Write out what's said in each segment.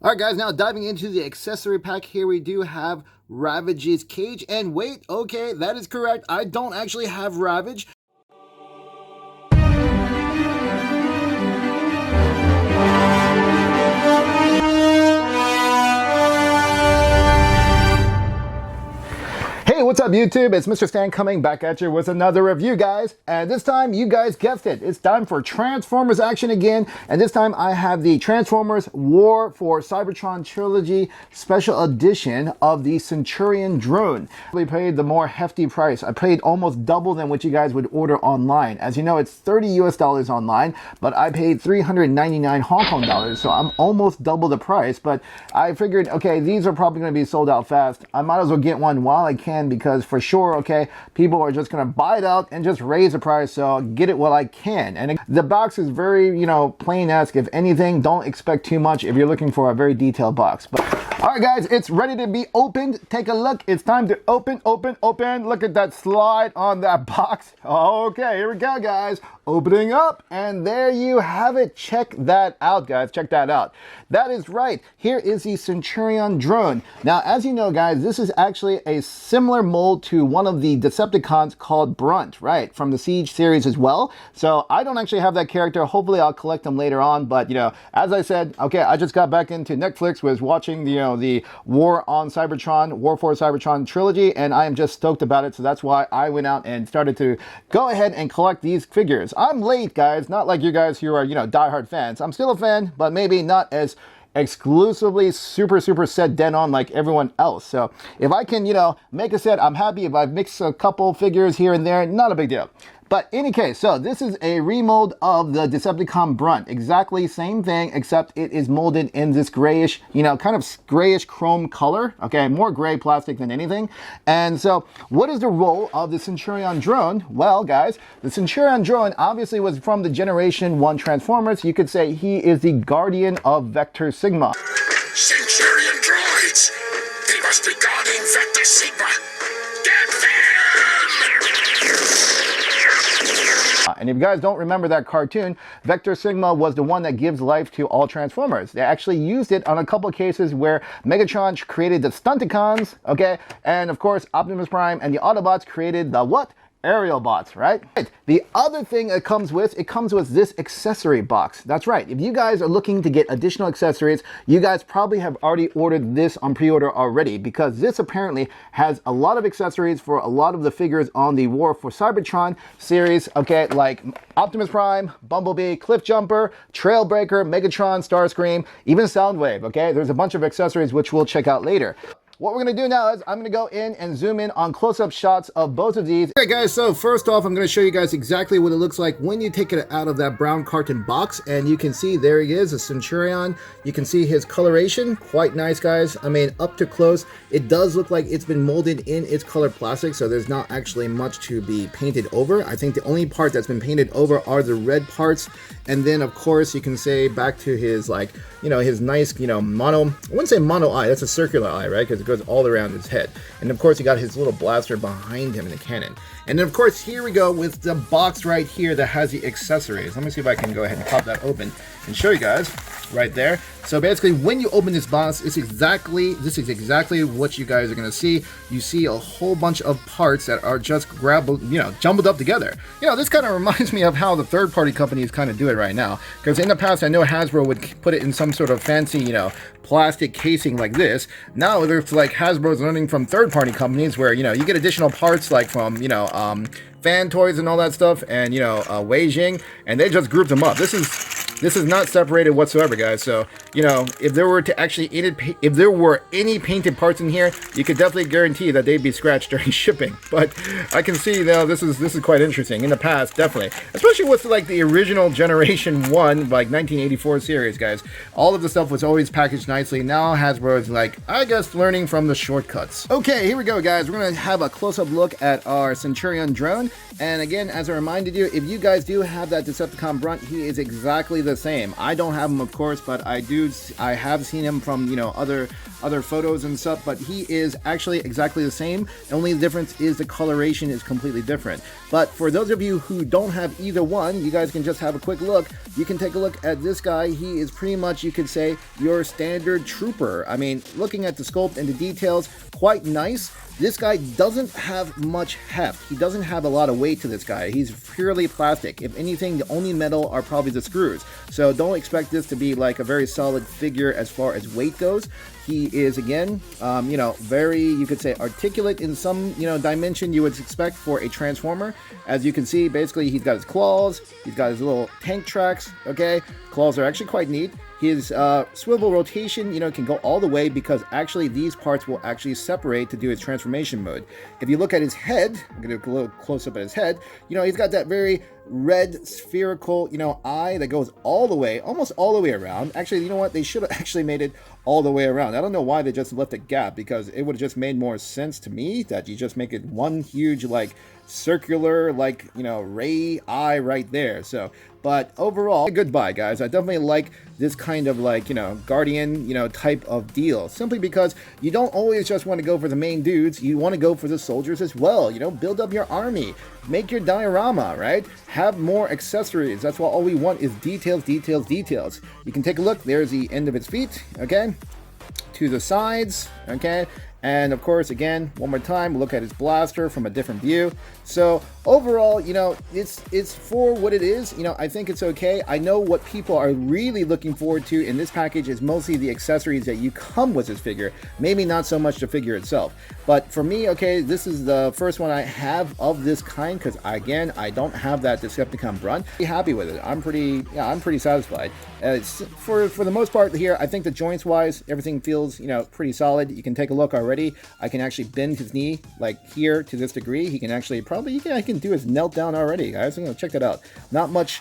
All right, guys, now diving into the accessory pack here, we do have Ravage's cage. And wait, okay, that is correct. I don't actually have Ravage. Hey, what's up YouTube? It's Mr. Stan coming back at you with another review, guys. And this time, you guys guessed it. It's time for Transformers action again. And this time I have the Transformers War for Cybertron Trilogy Special Edition of the Centurion drone. I paid the more hefty price. I paid almost double than what you guys would order online. As you know, it's $30 US online, but I paid 399 Hong Kong dollars. So I'm almost double the price. But I figured, okay, these are probably going to be sold out fast. I might as well get one while I can, because for sure, okay, people are just gonna buy it out and just raise the price, so get it while I can. And the box is very, plain-esque. If anything, don't expect too much if you're looking for a very detailed box. But all right, guys, it's ready to be opened. Take a look. It's time to open. Look at that slide on that box. Okay, here we go, guys. Opening up, and there you have it. Check that out, guys. Check that out. That is right. Here is the Centurion drone. Now, as you know, guys, this is actually a similar mold to one of the Decepticons called Brunt, right? From the Siege series as well. So I don't actually have that character. Hopefully, I'll collect them later on. But, as I said, okay, I just got back into Netflix, was watching, the War for Cybertron trilogy, and I am just stoked about it. So that's why I went out and started to go ahead and collect these figures. I'm late, guys, not like you guys who are, diehard fans. I'm still a fan, but maybe not as exclusively super set dead on like everyone else. So if I can, make a set, I'm happy. If I mix a couple figures here and there, not a big deal. But in any case, so this is a remold of the Decepticon Brunt. Exactly same thing, except it is molded in this grayish, kind of grayish chrome color. Okay, more gray plastic than anything. And so what is the role of the Centurion drone? Well, guys, the Centurion drone obviously was from the Generation 1 Transformers. You could say he is the guardian of Vector Sigma. Centurion droids! They must be guarding Vector Sigma! Get them! And if you guys don't remember that cartoon, Vector Sigma was the one that gives life to all Transformers. They actually used it on a couple of cases where Megatron created the Stunticons, okay? And of course, Optimus Prime and the Autobots created the what? Aerial bots, right? The other thing it comes with this accessory box. That's right. If you guys are looking to get additional accessories, you guys probably have already ordered this on pre-order already, because this apparently has a lot of accessories for a lot of the figures on the War for Cybertron series, okay, like Optimus Prime, Bumblebee, Cliffjumper, Trailbreaker, Megatron, Starscream, even Soundwave, okay? There's a bunch of accessories which we'll check out later. What we're going to do now is I'm going to go in and zoom in on close-up shots of both of these. Okay, guys, so first off, I'm going to show you guys exactly what it looks like when you take it out of that brown carton box. And you can see there he is, a Centurion. You can see his coloration. Quite nice, guys. I mean, up to close, it does look like it's been molded in its color plastic, so there's not actually much to be painted over. I think the only part that's been painted over are the red parts. And then, of course, you can say back to his, his nice, mono, I wouldn't say mono eye, that's a circular eye, right? Because it goes all around his head. And of course, he got his little blaster behind him in the cannon. And then, of course, here we go with the box right here that has the accessories. Let me see if I can go ahead and pop that open and show you guys right there. So basically, when you open this box, this is exactly what you guys are going to see. You see a whole bunch of parts that are just jumbled up together. This kind of reminds me of how the third-party companies kind of do it right now. Because in the past, I know Hasbro would put it in some sort of fancy, plastic casing like this. Now there's like Hasbro's learning from third-party companies where, you get additional parts like from, fan toys and all that stuff, and Wei Jing, and they just group them up. This is not separated whatsoever, guys. So if there were any painted parts in here, you could definitely guarantee that they'd be scratched during shipping. But I can see now this is quite interesting. In the past, definitely, especially with like the original Generation 1 like 1984 series, guys, all of the stuff was always packaged nicely. Now Hasbro is like, I guess, learning from the shortcuts. Okay, here we go, guys. We're gonna have a close-up look at our Centurion drone. And again, as I reminded you, if you guys do have that Decepticon Brunt, he is exactly the the same. I don't have him, of course, but I have seen him from, you know, other photos and stuff, but he is actually exactly the same. The only difference is the coloration is completely different. But for those of you who don't have either one, you guys can just have a quick look. You can take a look at this guy. He is pretty much, you could say, your standard trooper. I mean, looking at the sculpt and the details, quite nice. This guy doesn't have much heft. He doesn't have a lot of weight to this guy. He's purely plastic. If anything, the only metal are probably the screws. So don't expect this to be like a very solid figure as far as weight goes. He is, again, you know, very, you could say, articulate in some, you know, dimension you would expect for a Transformer. As you can see, basically, he's got his claws. He's got his little tank tracks, okay? Claws are actually quite neat. His swivel rotation, you know, can go all the way because actually these parts will actually separate to do his transformation mode. If you look at his head, I'm going to do a little close up at his head, you know, he's got that very red spherical, you know, eye that goes all the way, almost all the way around. Actually, you know what? They should have actually made it all the way around. I don't know why they just left a gap, because it would have just made more sense to me that you just make it one huge, like, circular, like, you know, ray eye right there. So, but overall, goodbye, guys. I definitely like this kind of, like, you know, Guardian, you know, type of deal, simply because you don't always just want to go for the main dudes. You want to go for the soldiers as well. You know, build up your army, make your diorama, right? Have more accessories. That's what all we want is details, details, details. You can take a look. There's the end of its feet, okay, to the sides, okay. And of course, again, one more time, look at his blaster from a different view. So overall, you know, it's for what it is. You know, I think it's okay. I know what people are really looking forward to in this package is mostly the accessories that you come with this figure. Maybe not so much the figure itself. But for me, okay, this is the first one I have of this kind, because again, I don't have that Decepticon Brunt. I'm happy with it. I'm pretty satisfied. It's for the most part here, I think the joints wise, everything feels, you know, pretty solid. You can take a look already. I can actually bend his knee like here to this degree. He can actually probably, I can do his knelt down already, guys. I'm gonna check that out. Not much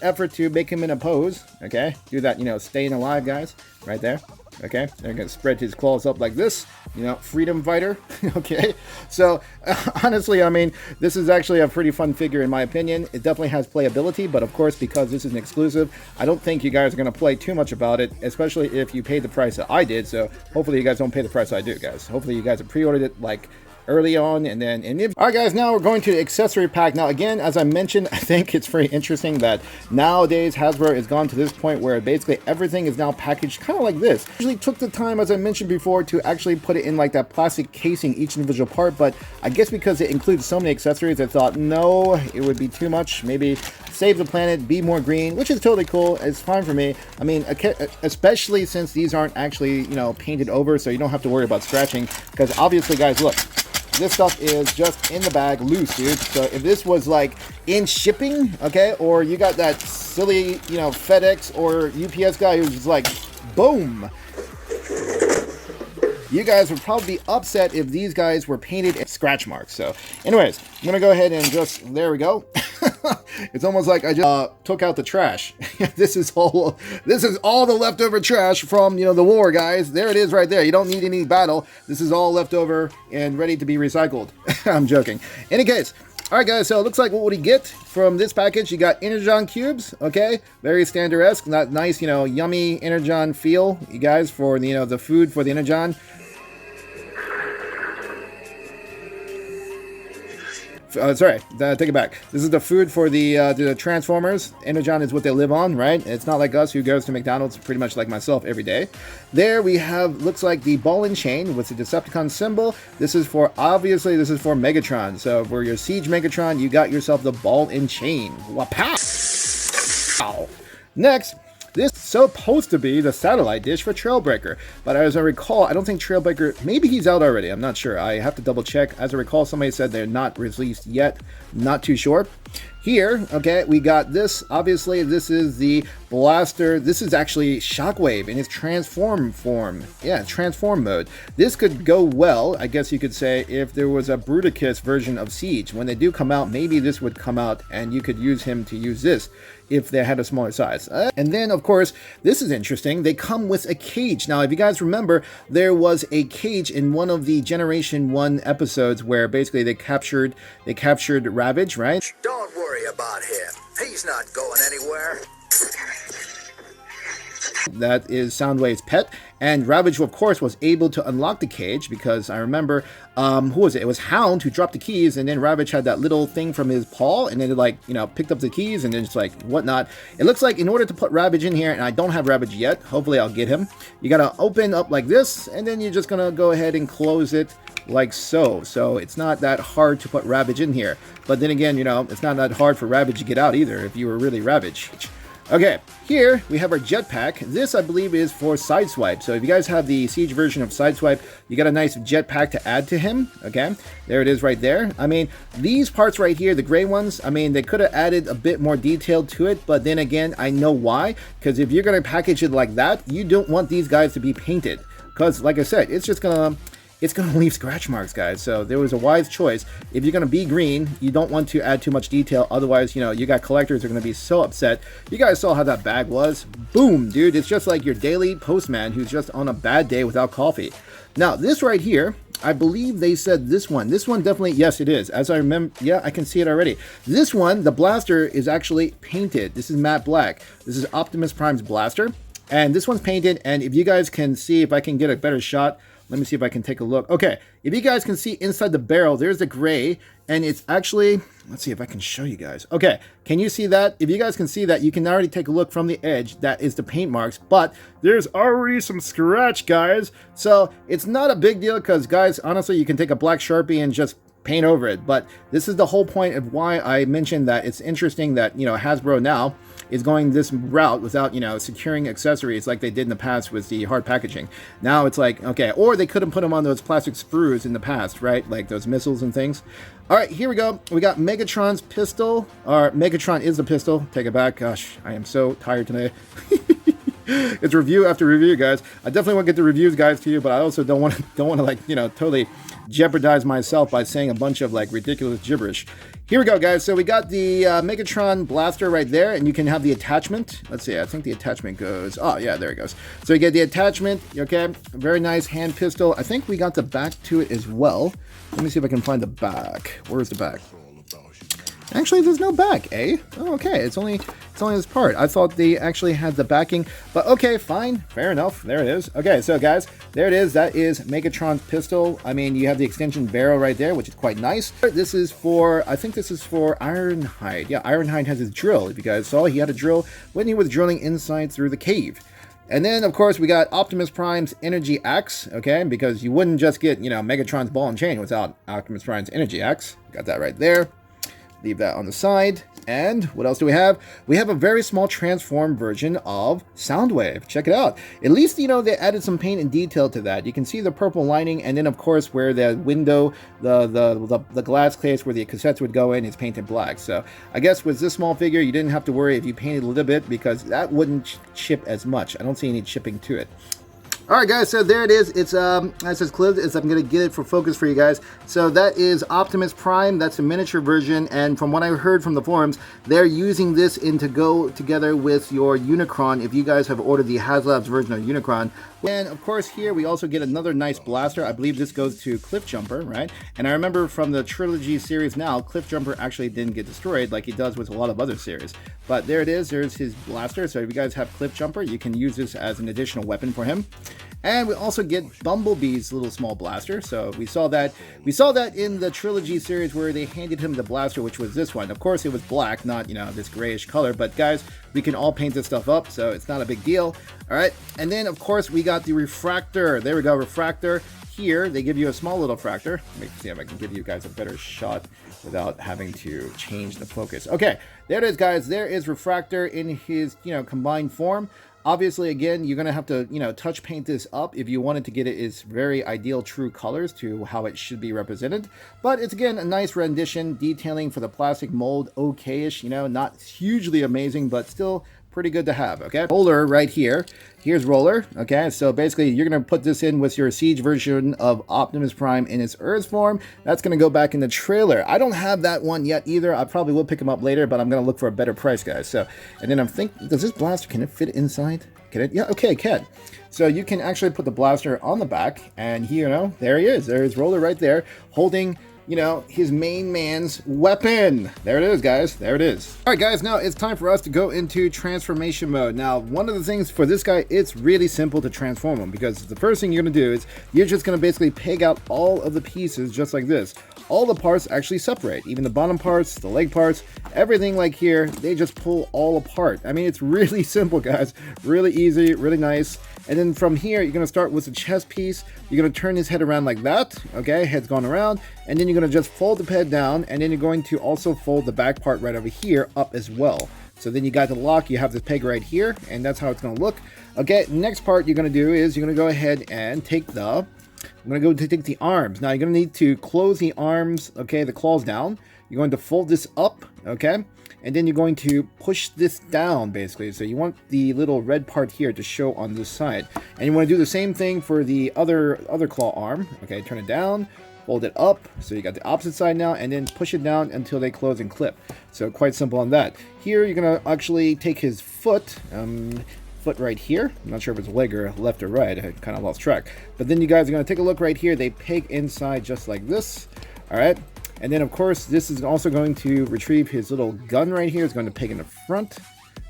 effort to make him in a pose. Okay, do that, you know, staying alive, guys, right there. Okay, they're gonna spread his claws up like this, you know, freedom fighter. Okay, so honestly, I mean, this is actually a pretty fun figure in my opinion. It definitely has playability, but of course, because this is an exclusive, I don't think you guys are gonna play too much about it, especially if you paid the price that I did. So hopefully you guys don't pay the price I do, guys. Hopefully you guys have pre-ordered it like early on, and then all right, guys, now we're going to the accessory pack. Now again, as I mentioned, I think it's very interesting that nowadays Hasbro has gone to this point where basically everything is now packaged kind of like this. Usually took the time, as I mentioned before, to actually put it in like that plastic casing each individual part, but I guess because it includes so many accessories, I thought no, it would be too much. Maybe save the planet, be more green, which is totally cool. It's fine for me. I mean, especially since these aren't actually, you know, painted over, so you don't have to worry about scratching, because obviously, guys, look, this stuff is just in the bag, loose, dude. So if this was like in shipping, okay, or you got that silly, you know, FedEx or UPS guy who's just like, boom, you guys would probably be upset if these guys were painted in scratch marks. So anyways, I'm gonna go ahead and just, there we go. It's almost like I just took out the trash. This is all the leftover trash from, you know, the war, guys. There it is right there. You don't need any battle. This is all leftover and ready to be recycled. I'm joking. Any case, all right, guys, so it looks like what would he get from this package? You got Energon cubes, okay? Very standard-esque, not nice, you know, yummy Energon feel, you guys, for, you know, the food for the Energon. Sorry, take it back. This is the food for the Transformers. Energon is what they live on, right? It's not like us who goes to McDonald's, pretty much like myself, every day. There we have, looks like the ball and chain with the Decepticon symbol. This is for, obviously, this is for Megatron. So for your Siege Megatron, you got yourself the ball and chain. Wapow! Next, this is supposed to be the satellite dish for Trailbreaker, but as I recall, I don't think Trailbreaker, maybe he's out already, I'm not sure. I have to double check. As I recall, somebody said they're not released yet, not too sure. Here, okay, we got this. Obviously, this is the blaster. This is actually Shockwave in its transform form. Yeah, transform mode. This could go well, I guess you could say, if there was a Bruticus version of Siege. When they do come out, maybe this would come out and you could use him to use this if they had a smaller size. And then, of course, this is interesting. They come with a cage. Now, if you guys remember, there was a cage in one of the Generation 1 episodes where basically they captured Ravage, right? Don't worry about him. He's not going anywhere. That is Soundwave's pet, and Ravage, of course, was able to unlock the cage because I remember, who was it? It was Hound who dropped the keys, and then Ravage had that little thing from his paw, and then it, like, you know, picked up the keys, and then it's like whatnot. It looks like in order to put Ravage in here, and I don't have Ravage yet, hopefully I'll get him, you gotta open up like this, and then you're just gonna go ahead and close it like so. So it's not that hard to put Ravage in here, but then again, you know, it's not that hard for Ravage to get out either if you were really Ravage. Okay, here we have our jetpack. This, I believe, is for Sideswipe. So if you guys have the Siege version of Sideswipe, you got a nice jetpack to add to him. Okay, there it is right there. I mean, these parts right here, the gray ones, I mean, they could have added a bit more detail to it, but then again, I know why. Because if you're going to package it like that, you don't want these guys to be painted. Because, like I said, it's just going to... it's going to leave scratch marks, guys. So there was a wise choice. If you're going to be green, you don't want to add too much detail. Otherwise, you know, you got collectors who are going to be so upset. You guys saw how that bag was. Boom, dude. It's just like your daily postman who's just on a bad day without coffee. Now, this right here, I believe they said this one. This one definitely, yes, it is. As I remember, yeah, I can see it already. This one, the blaster is actually painted. This is matte black. This is Optimus Prime's blaster. And this one's painted. And if you guys can see, if I can get a better shot, let me see if I can take a look. Okay, if you guys can see inside the barrel, there's the gray, and it's actually, let's see if I can show you guys. Okay, can you see that? If you guys can see that, you can already take a look from the edge. That is the paint marks, but there's already some scratch, guys. So it's not a big deal because, guys, honestly, you can take a black Sharpie and just paint over it. But this is the whole point of why I mentioned that it's interesting that, you know, Hasbro now is going this route without, you know, securing accessories like they did in the past with the hard packaging. Now it's like, okay, or they couldn't put them on those plastic sprues in the past, right? Like those missiles and things. All right, here we go. We got Megatron's pistol, or Megatron is the pistol. Take it back. Gosh, I am so tired today. It's review after review, guys. I definitely want to get the reviews, guys, to you, but I also don't want to like, you know, totally jeopardize myself by saying a bunch of like ridiculous gibberish. Here we go, guys. So we got the Megatron blaster right there, and you can have the attachment. Let's see. I think the attachment goes. Oh yeah, there it goes. So you get the attachment. Okay, very nice hand pistol. I think we got the back to it as well. Let me see if I can find the back. Where's the back? Actually, there's no back, eh? Oh, okay. It's only this part. I thought they actually had the backing, but okay, fine. Fair enough. There it is. Okay, so guys, there it is. That is Megatron's pistol. I mean, you have the extension barrel right there, which is quite nice. This is for, I think this is for Ironhide. Yeah, Ironhide has his drill. If you guys saw, he had a drill when he was drilling inside through the cave. And then, of course, we got Optimus Prime's energy axe, okay? Because you wouldn't just get, you know, Megatron's ball and chain without Optimus Prime's energy axe. Got that right there. Leave that on the side. And what else do we have? We have a very small transformed version of Soundwave. Check it out. At least, you know, they added some paint and detail to that. You can see the purple lining, and then, of course, where the window, the glass case where the cassettes would go in is painted black. So I guess with this small figure, you didn't have to worry if you painted a little bit because that wouldn't chip as much. I don't see any chipping to it. All right, guys, so there it is. It's as it's clipped, I'm going to get it for focus for you guys. So that is Optimus Prime. That's a miniature version, and from what I heard from the forums, they're using this to go together with your Unicron if you guys have ordered the HasLabs version of Unicron. And of course, here we also get another nice blaster. I believe this goes to Cliffjumper, right? And I remember from the trilogy series now, Cliffjumper actually didn't get destroyed like he does with a lot of other series. But there it is. There's his blaster. So if you guys have Cliffjumper, you can use this as an additional weapon for him. And we also get Bumblebee's little small blaster. So we saw that in the trilogy series where they handed him the blaster, which was this one. Of course, it was black, not, you know, this grayish color. But guys, we can all paint this stuff up, so it's not a big deal. All right. And then, of course, we got the refractor. There we go, refractor. Here, they give you a small little refractor. Let me see if I can give you guys a better shot without having to change the focus. Okay, there it is, guys. There is refractor in his, you know, combined form. Obviously, again, you're going to have to, you know, touch paint this up if you wanted to get it its very ideal true colors to how it should be represented. But it's, again, a nice rendition, detailing for the plastic mold, okay-ish, you know, not hugely amazing, but still pretty good to have, okay? Roller right here. Here's Roller, okay? So basically, you're going to put this in with your Siege version of Optimus Prime in its Earth form. That's going to go back in the trailer. I don't have that one yet either. I probably will pick them up later, but I'm going to look for a better price, guys. So, and then I'm thinking, does this blaster, can it fit inside? Can it? Yeah, okay, it can. So you can actually put the blaster on the back, and here, you know, there he is. There's Roller right there, holding you know, his main man's weapon. There it is, guys. There it is. All right, guys, now it's time for us to go into transformation mode. Now, one of the things for this guy, it's really simple to transform him, because the first thing you're going to do is you're just going to basically peg out all of the pieces just like this. All the parts actually separate, even the bottom parts, the leg parts, everything like here, they just pull all apart. I mean, it's really simple, guys. Really easy, really nice. And then from here, you're going to start with the chest piece. You're going to turn his head around like that. Okay, head's gone around. And then you're going to just fold the head down. And then you're going to also fold the back part right over here up as well. So then you got the lock, you have this peg right here. And that's how it's going to look. Okay, next part you're going to do is you're going to go ahead and take the... I'm going to go to take the arms. Now, you're going to need to close the arms, okay, the claws down. You're going to fold this up, okay? And then you're going to push this down, basically. So you want the little red part here to show on this side. And you want to do the same thing for the other claw arm. Okay, turn it down, fold it up. So you got the opposite side now, and then push it down until they close and clip. So quite simple on that. Here, you're going to actually take his foot, foot right here. I'm not sure if it's leg or left or right. I kind of lost track. But then you guys are going to take a look right here. They peg inside just like this. All right. And then, of course, this is also going to retrieve his little gun right here. It's going to peg in the front.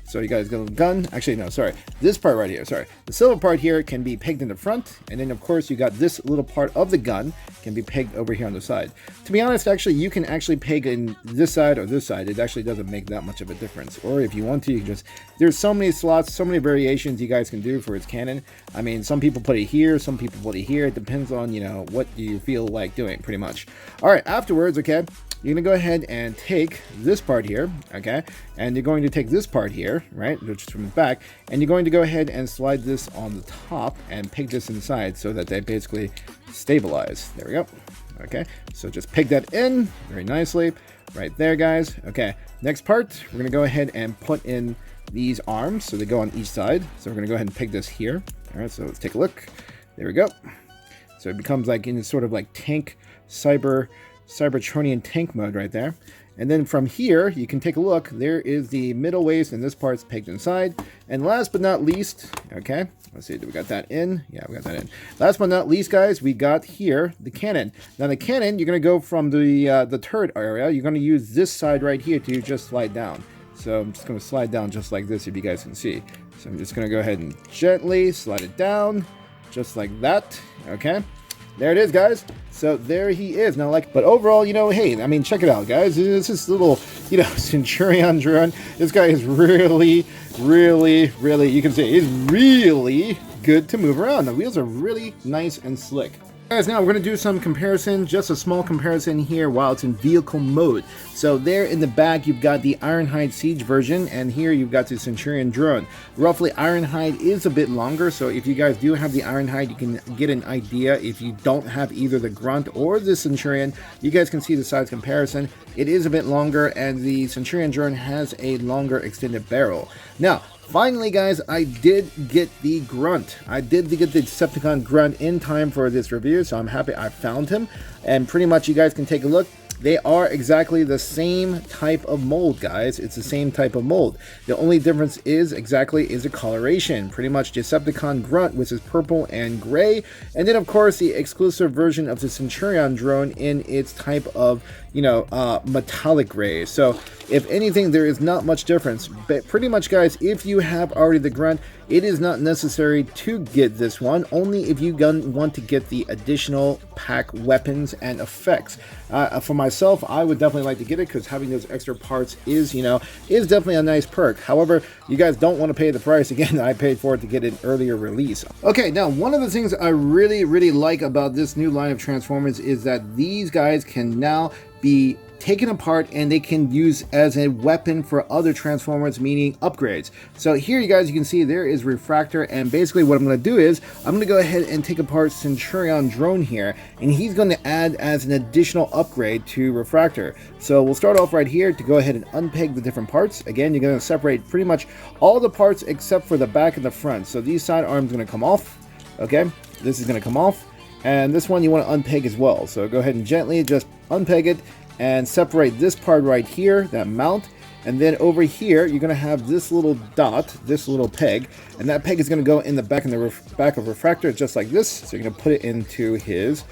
So you guys got a gun. Actually, no, sorry. This part right here, sorry. The silver part here can be pegged in the front. And then, of course, you got this little part of the gun can be pegged over here on the side. To be honest, actually, you can actually peg in this side or this side. It actually doesn't make that much of a difference. Or if you want to, you can just... There's so many slots, so many variations you guys can do for its cannon. I mean, some people put it here, some people put it here. It depends on, you know, what you feel like doing, pretty much. All right, afterwards, okay, you're going to go ahead and take this part here, okay, and you're going to take this part here, right, which is from the back, and you're going to go ahead and slide this on the top and peg this inside so that they basically stabilize. There we go. Okay, so just peg that in very nicely right there, guys. Okay, next part, we're going to go ahead and put in these arms so they go on each side. So we're going to go ahead and peg this here. All right, so let's take a look. There we go. So it becomes like in sort of like tank Cybertronian tank mode right there. And then from here, you can take a look. There is the middle waist, and this part's pegged inside. And last but not least, okay, let's see, do we got that in? Yeah, we got that in. Last but not least, guys, we got here the cannon. Now the cannon, you're going to go from the turret area. You're going to use this side right here to just slide down. So I'm just going to slide down just like this, if you guys can see. So I'm just going to go ahead and gently slide it down, just like that. Okay. There it is, guys. So there he is. Now, like, but overall, you know, hey, I mean, check it out, guys. This is little, you know, Centurion drone. This guy is really, you can see he's really good to move around. The wheels are really nice and slick. Guys, now we're going to do some comparison, just a small comparison here while it's in vehicle mode. So there in the back, you've got the Ironhide Siege version, and here you've got the Centurion drone. Roughly, Ironhide is a bit longer, so if you guys do have the Ironhide, you can get an idea. If you don't have either the Grunt or the Centurion, you guys can see the size comparison. It is a bit longer, and the Centurion drone has a longer extended barrel. Now, finally, guys, I did get the Grunt. I did get the Decepticon Grunt in time for this review, so I'm happy I found him. And pretty much you guys can take a look. They are exactly the same type of mold, guys. It's the same type of mold. The only difference is the coloration. Pretty much Decepticon Grunt, which is purple and gray. And then, of course, the exclusive version of the Centurion drone in its type of, you know, metallic gray. So, if anything, there is not much difference. But pretty much, guys, if you have already the Grunt, it is not necessary to get this one, only if you want to get the additional pack weapons and effects. For myself, I would definitely like to get it because having those extra parts is, you know, is definitely a nice perk. However, you guys don't want to pay the price again that I paid for it to get an earlier release. Okay, now one of the things I really like about this new line of Transformers is that these guys can now be taken apart and they can use as a weapon for other Transformers, meaning upgrades. So here you guys, you can see there is Refractor, and basically what I'm going to do is I'm going to go ahead and take apart Centurion drone here, and he's going to add as an additional upgrade to Refractor. So we'll start off right here to go ahead and unpeg the different parts. Again, you're going to separate pretty much all the parts except for the back and the front. So these side arms are going to come off. Okay, this is going to come off, and this one you want to unpeg as well. So go ahead and gently just unpeg it and separate this part right here, that mount, and then over here you're going to have this little dot, this little peg, and that peg is going to go in the back of Refractor just like this. So you're going to put it into his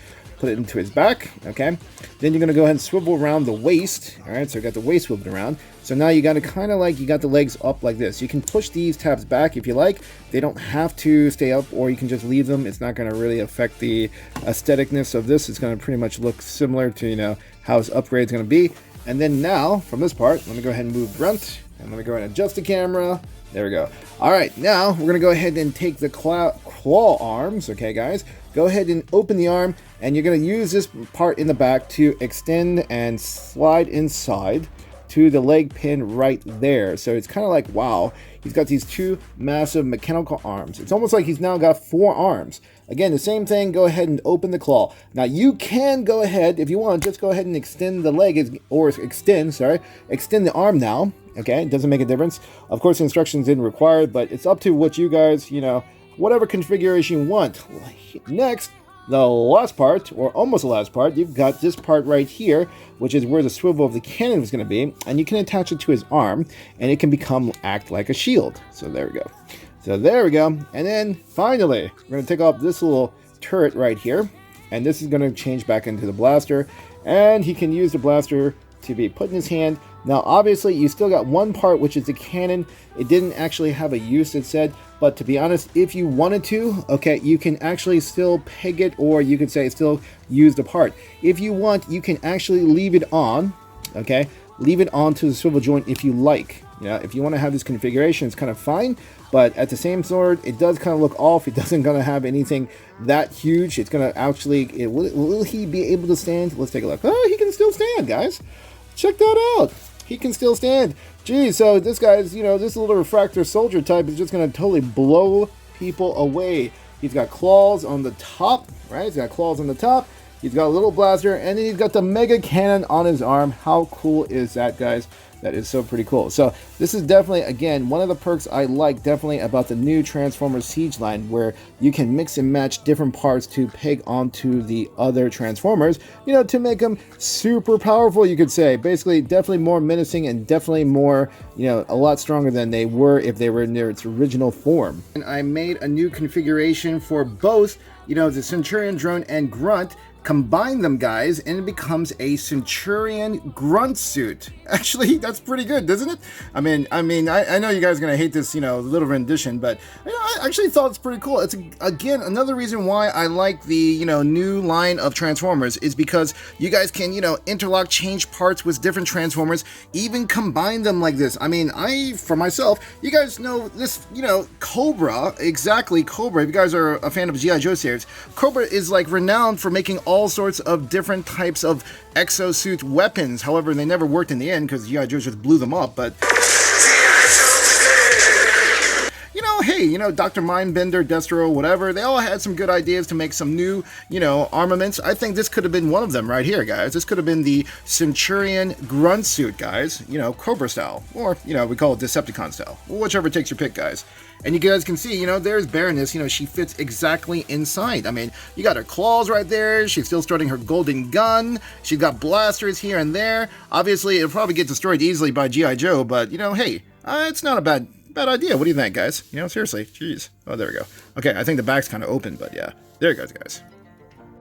put it into his back, okay? Then you're going to go ahead and swivel around the waist, all right? So you got the waist swiveled around. So now you got to kind of like, you got the legs up like this. You can push these tabs back if you like. They don't have to stay up, or you can just leave them. It's not going to really affect the aestheticness of this. It's going to pretty much look similar to, you know, how his upgrade is going to be. And then now, from this part, let me go ahead and move front, and let me go ahead and adjust the camera. There we go. All right, now we're going to go ahead and take the claw arms, okay, guys? Go ahead and open the arm, and you're going to use this part in the back to extend and slide inside to the leg pin right there. So it's kind of like, wow, he's got these two massive mechanical arms. It's almost like he's now got 4 arms. Again, the same thing, go ahead and open the claw. Now you can go ahead, if you want, just go ahead and extend the leg, or extend the arm now, okay? It doesn't make a difference. Of course, instructions didn't require, but it's up to what you guys, you know, whatever configuration you want. Next, the last part, or almost the last part, you've got this part right here, which is where the swivel of the cannon is going to be, and you can attach it to his arm, and it can act like a shield. So there we go. So there we go. And then finally, we're going to take off this little turret right here, and this is going to change back into the blaster, and he can use the blaster to be put in his hand. Now, obviously, you still got one part, which is the cannon. It didn't actually have a use, it said, but to be honest, if you wanted to, okay, you can actually still peg it, or you could say still use the part. If you want, you can actually leave it on, okay? Leave it on to the swivel joint if you like. Yeah, if you want to have this configuration, it's kind of fine, but at the same sword, it does kind of look off. It doesn't going to have anything that huge. It's going to actually, will he be able to stand? Let's take a look. Oh, he can still stand, guys. Check that out. He can still stand. Geez, so this guy's, you know, this little refractor soldier type is just going to totally blow people away. He's got claws on the top, right? He's got claws on the top. He's got a little blaster, and then he's got the mega cannon on his arm. How cool is that, guys? That is so pretty cool. So this is definitely, again, one of the perks I like definitely about the new Transformers Siege line, where you can mix and match different parts to peg onto the other Transformers, you know, to make them super powerful, you could say. Basically, definitely more menacing and definitely more, you know, a lot stronger than they were if they were in their original form. And I made a new configuration for both, you know, the Centurion drone and Grunt. Combine them, guys, and it becomes a Centurion grunt suit. Actually, that's pretty good, doesn't it? I mean, I know you guys are gonna hate this, you know, little rendition, but you know, I actually thought it's pretty cool. It's again another reason why I like the, you know, new line of Transformers is because you guys can, you know, interlock, change parts with different Transformers, even combine them like this. I mean, for myself, you guys know this, you know, Cobra, exactly, Cobra. If you guys are a fan of G.I. Joe series, Cobra is like renowned for making all sorts of different types of exosuit weapons. However, they never worked in the end because G.I. Joe just blew them up, but you know, hey, you know, Dr. Mindbender, Destro, whatever, they all had some good ideas to make some new, you know, armaments. I think this could have been one of them right here, guys. This could have been the Centurion grunt suit, guys, you know, Cobra style, or, you know, we call it Decepticon style, whichever takes your pick, guys. And you guys can see, you know, there's Baroness, you know, she fits exactly inside. I mean, you got her claws right there. She's still starting her golden gun. She's got blasters here and there. Obviously, it'll probably get destroyed easily by G.I. Joe, but, you know, hey, it's not a bad idea. What do you think, guys? You know, seriously, jeez. Oh, there we go. Okay, I think the back's kind of open, but yeah. There you go, guys.